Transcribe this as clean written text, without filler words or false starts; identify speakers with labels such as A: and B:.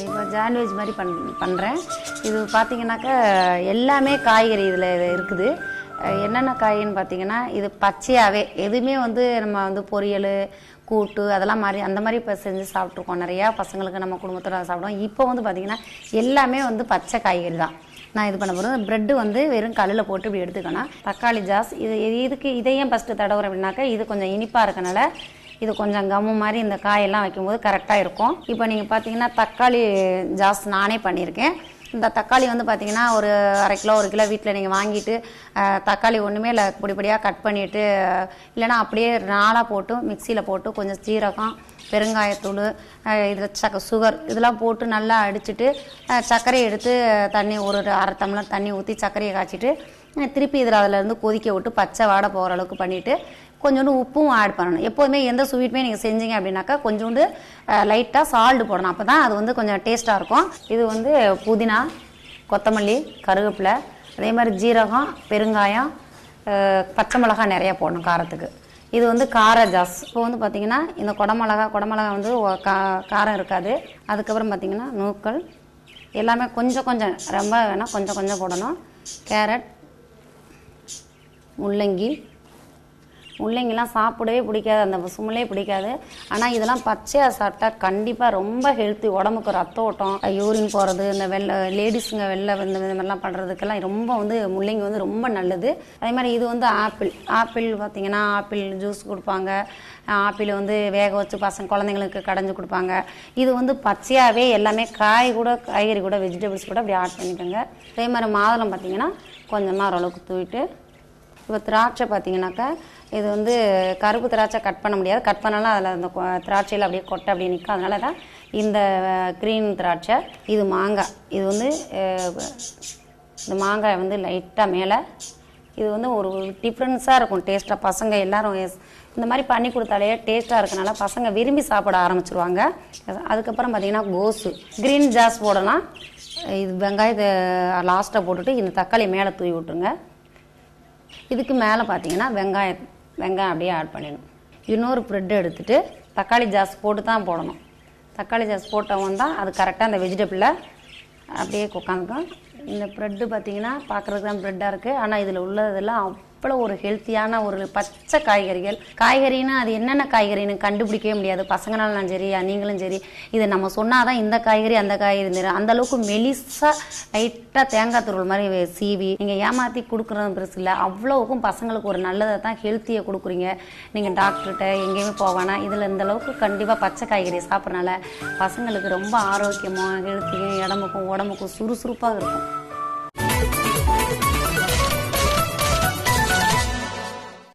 A: இப்போ சாண்ட்விச் மாதிரி பண்ணுறேன். இது பார்த்தீங்கன்னாக்கா எல்லாமே காய்கறி இதில் இருக்குது. என்னென்ன காய்ன்னு பார்த்தீங்கன்னா, இது பச்சையாகவே எதுவுமே வந்து நம்ம வந்து பொரியல் கூட்டு அதெல்லாம் மாதிரி அந்த மாதிரி இப்போ செஞ்சு சாப்பிட்ருக்கோம். நிறையா பசங்களுக்கு நம்ம குடும்பத்தோட சாப்பிடுவோம். இப்போ வந்து பார்த்திங்கன்னா எல்லாமே வந்து பச்சை காய்கறி தான் நான் இது பண்ண போகிறேன். ப்ரெட்டு வந்து வெறும் கல்லில் போட்டு இப்படி எடுத்துக்கணும். தக்காளி ஜாஸ் இதுக்கு இதையும் ஃபஸ்ட்டு தடவுறேன் அப்படின்னாக்கா இது கொஞ்சம் இனிப்பாக இருக்கனால இது கொஞ்சம் கம்மு மாதிரி இந்த காயெல்லாம் வைக்கும்போது கரெக்டாக இருக்கும். இப்போ நீங்கள் பார்த்தீங்கன்னா தக்காளி ஜாஸ் நானே பண்ணியிருக்கேன். இந்த தக்காளி வந்து பார்த்தீங்கன்னா ஒரு 1/2 கிலோ 1 கிலோ வீட்டில் நீங்கள் வாங்கிட்டு தக்காளி ஒன்றுமே இல்லை பொடியாக கட் பண்ணிவிட்டு இல்லைனா அப்படியே நாளாக போட்டு மிக்சியில் போட்டு கொஞ்சம் சீரகம் பெருங்காயத்தூள் இதில் சுகர் இதெல்லாம் போட்டு நல்லா அடிச்சுட்டு சர்க்கரையை எடுத்து தண்ணி ஒரு 1/2 டம்ளர் தண்ணி ஊற்றி சர்க்கரையை காய்ச்சிட்டு திருப்பி இதில் அதிலேருந்து கொதிக்க விட்டு பச்சை வாடை போகிற அளவுக்கு பண்ணிவிட்டு கொஞ்சோண்டு உப்பும் ஆட் பண்ணணும். எப்போதுமே எந்த ஸ்வீட்டுமே நீங்கள் செஞ்சீங்க அப்படின்னாக்கா கொஞ்சோண்டு லைட்டாக சால்ட் போடணும். அப்போ தான் அது வந்து கொஞ்சம் டேஸ்ட்டாக இருக்கும். இது வந்து புதினா கொத்தமல்லி கருவேப்பிலை அதே மாதிரி ஜீரகம் பெருங்காயம் பச்சை மிளகாய் நிறையா போடணும் காரத்துக்கு. இது வந்து கார ஜாஸ். இப்போ வந்து பார்த்திங்கன்னா இந்த குடமிளகா வந்து காரம் இருக்காது. அதுக்கப்புறம் பார்த்திங்கன்னா நூக்கல் எல்லாமே கொஞ்சம் ரொம்ப வேணால் கொஞ்சம் போடணும். கேரட் முள்ளங்கிலாம் சாப்பிடவே பிடிக்காது, அந்த சுமலே பிடிக்காது. ஆனால் இதெல்லாம் பச்சையாக சாப்பிட்டா கண்டிப்பாக ரொம்ப ஹெல்த்தி. உடம்புக்கு ரத்த ஓட்டம் யூரின் போகிறது இந்த லேடிஸுங்க இந்த மாதிரிலாம் பண்ணுறதுக்கெல்லாம் ரொம்ப வந்து முள்ளங்கி வந்து ரொம்ப நல்லது. அதே மாதிரி இது வந்து ஆப்பிள் பார்த்திங்கன்னா ஆப்பிள் ஜூஸ் கொடுப்பாங்க. ஆப்பிள் வந்து வேக வச்சு குழந்தைங்களுக்கு கடைஞ்சி கொடுப்பாங்க. இது வந்து பச்சையாகவே எல்லாமே காய்கறி கூட வெஜிடபிள்ஸ் கூட அப்படி ஆட் பண்ணிக்கோங்க. அதே மாதிரி மாதுளம் பார்த்திங்கன்னா கொஞ்சமாக ஓரளவுக்கு தூவிட்டு இப்போ திராட்சை பார்த்தீங்கன்னாக்கா இது வந்து கருப்பு திராட்சை கட் பண்ண முடியாது. கட் பண்ணாலும் அதில் அந்த திராட்சையில் அப்படியே கொட்டை அப்படியே நிற்கும். அதனால தான் இந்த க்ரீன் திராட்சை. இது மாங்காய். இது வந்து இந்த மாங்காய் வந்து லைட்டாக மேலே இது வந்து ஒரு டிஃப்ரென்ஸாக இருக்கும் டேஸ்ட்டாக. பசங்க எல்லோரும் இந்த மாதிரி பண்ணி கொடுத்தாலே டேஸ்ட்டாக இருக்கனால பசங்க விரும்பி சாப்பிட ஆரம்பிச்சிருவாங்க. அதுக்கப்புறம் பார்த்திங்கன்னா கோஸு க்ரீன் ஜாஸ் போடலாம். இது வெங்காயத்தை லாஸ்ட்டாக போட்டுட்டு இந்த தக்காளி மேலே தூவி விட்டுருங்க. இதுக்கு மேலே பார்த்தீங்கன்னா வெங்காயம் அப்படியே ஆட் பண்ணிடணும். இன்னொரு ப்ரெட் எடுத்துகிட்டு தக்காளி ஜாஸ் போட்டு தான் போடணும். தக்காளி ஜாஸ் போட்டவன் தான் அது கரெக்டாக அந்த வெஜிடபிளில் அப்படியே உட்காந்துக்கும். இந்த ப்ரெட்டு பார்த்தீங்கன்னா பார்க்குறதுக்கு தான் ப்ரெட்டாக இருக்குது. ஆனால் இதில் உள்ளதெல்லாம் அவ்வளோ ஒரு ஹெல்த்தியான ஒரு பச்சை காய்கறின்னா அது என்னென்ன காய்கறின்னு கண்டுபிடிக்கவே முடியாது. பசங்கனாலும் சரி நீங்களும் சரி இதை நம்ம சொன்னால் தான் இந்த காய்கறி அந்த காய்கறி அந்த அளவுக்கு மெலிசாக லைட்டாக தேங்காய் துருள் மாதிரி சீவி நீங்கள் ஏமாற்றி கொடுக்குறது பெருசு இல்லை. அவ்வளோவுக்கும் பசங்களுக்கு ஒரு நல்லதை தான் ஹெல்த்தியை கொடுக்குறீங்க. நீங்கள் டாக்டர்கிட்ட எங்கேயுமே போவானா இதில் இந்த அளவுக்கு கண்டிப்பாக பச்சை காய்கறி சாப்பிட்றனால பசங்களுக்கு ரொம்ப ஆரோக்கியமாக ஹெல்த்தியும் உடம்புக்கும் சுறுசுறுப்பாக இருக்கும்.